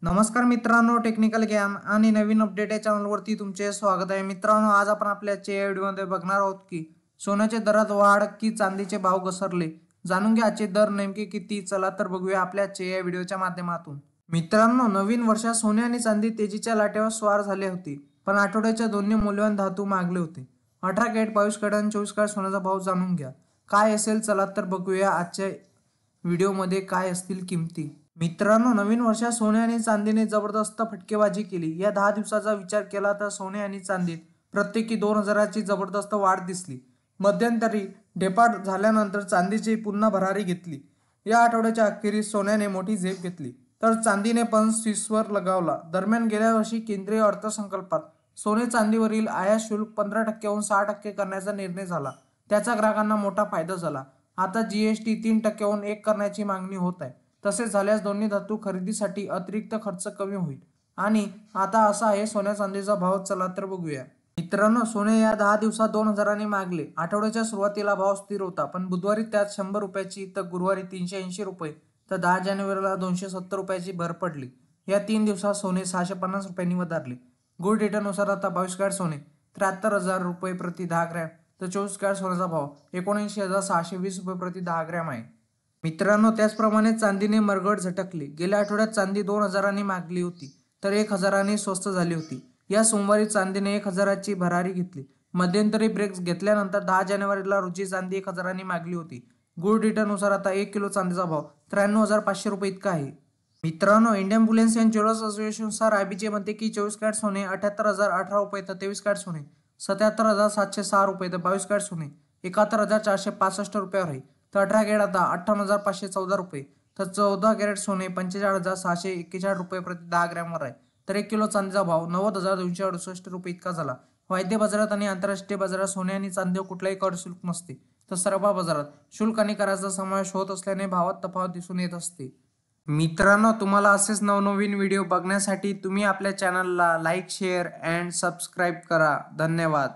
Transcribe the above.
नमस्कार मित्रांनो, टेक्निकल ज्ञान आणि नवीन अपडेट या चॅनलवरती तुमचे स्वागत आहे. मित्रांनो, आज आपण आपल्या आजच्या या व्हिडिओमध्ये बघणार आहोत की सोन्याचे दरात वाढ की चांदीचे भाव घसरले. जाणून घ्या आजचे दर नेमके किती. चला तर बघूया आपल्या आजच्या या व्हिडिओच्या माध्यमातून. मित्रांनो, नवीन वर्षात सोने आणि चांदी तेजीच्या लाटेवर स्वार झाले होते, पण आठवड्याच्या दोन्ही मौल्यवान धातू मागले होते. 18 कॅरेट, 22 कॅरेट आणि 24 कॅरेट सोन्याचा भाव जाणून घ्या काय असेल. चला तर बघूया आजच्या व्हिडिओमध्ये काय असतील किमती. मित्रांनो, नवीन वर्षात सोने आणि चांदीने जबरदस्त फटकेबाजी केली. या 10 दिवसाचा विचार केला तर सोने आणि चांदीत प्रत्येकी 2000ची जबरदस्त वाढ दिसली. मध्यंतरी ढेपाट झाल्यानंतर चांदीची पुन्हा भरारी घेतली. या आठवड्याच्या अखेरीस सोन्याने मोठी झेप घेतली तर चांदीने पण शीर्षवर लगावला. दरम्यान गेल्या वर्षी केंद्रीय अर्थसंकल्पात सोने चांदीवरील आयात शुल्क 15% 6% करण्याचा निर्णय झाला. त्याचा ग्राहकांना मोठा फायदा झाला. आता जीएसटी 3% 1 करण्याची मागणी होत आहे. तसे झाल्यास दोन्ही धातू खरेदीसाठी अतिरिक्त खर्च कमी होईल. आणि आता असा आहे सोन्या चांदीचा भाव. चला तर बघूया. मित्रांनो, सोने या 10 दिवसात 2000 मागले. आठवड्याच्या सुरुवातीला भाव स्थिर होता, पण बुधवारी त्यात 100 रुपयाची तर गुरुवारी 380 रुपये तर 10 जानेवारीला 270 रुपयाची भर पडली. या 3 दिवसात सोने 650 रुपयांनी वधारले. गोल्ड रेटनुसार आता 22 कॅरेट सोने 73,000 रुपये प्रति 10 ग्रॅम तर 24 कॅरेट सोन्याचा भाव 79,620 रुपये प्रति 10 ग्रॅम आहे. मित्रांनो, त्याचप्रमाणे चांदीने मरगळ झटकली. गेल्या आठवड्यात चांदी 2000 मागली होती तर 1000 स्वस्त झाली होती. या सोमवारी चांदीने 1000ची भरारी घेतली. मध्यंतरी ब्रेक घेतल्यानंतर 10 जानेवारीला रोजी चांदी 1000 मागली होती. गोल्ड रेटनुसार आता 1 किलो चांदीचा भाव 93,500 रुपये इतका आहे. मित्रांनो, इंडियन बुलियन अँड ज्वेलर्स असोसिएशननुसार आयबीजे म्हणते की 24 कॅरेट सोने 78,018 रुपये तर 23 कॅरेट सोने 77,706 रुपये तर 22 कॅरेट सोने 71,465 रुपयावर आहे. तर 18 कॅरेट आता 58,514 रुपये तर 14 कॅरेट सोने 45,641 रुपये प्रति 10 ग्रॅमवर आहे. तर 1 किलो चांदीचा भाव 90,268 रुपये इतका झाला. वायदे बाजारात आणि आंतरराष्ट्रीय बाजारात सोने आणि चांदीवर कुठलाही कर शुल्क नसते. तर सर्व बाजारात शुल्क आणि कराचा समावेश होत असल्याने भावात तफावत दिसून येत असते. मित्रांनो, तुम्हाला असेच नवनवीन व्हिडिओ बघण्यासाठी तुम्ही आपल्या चॅनलला लाईक, शेअर अँड सबस्क्राईब करा. धन्यवाद.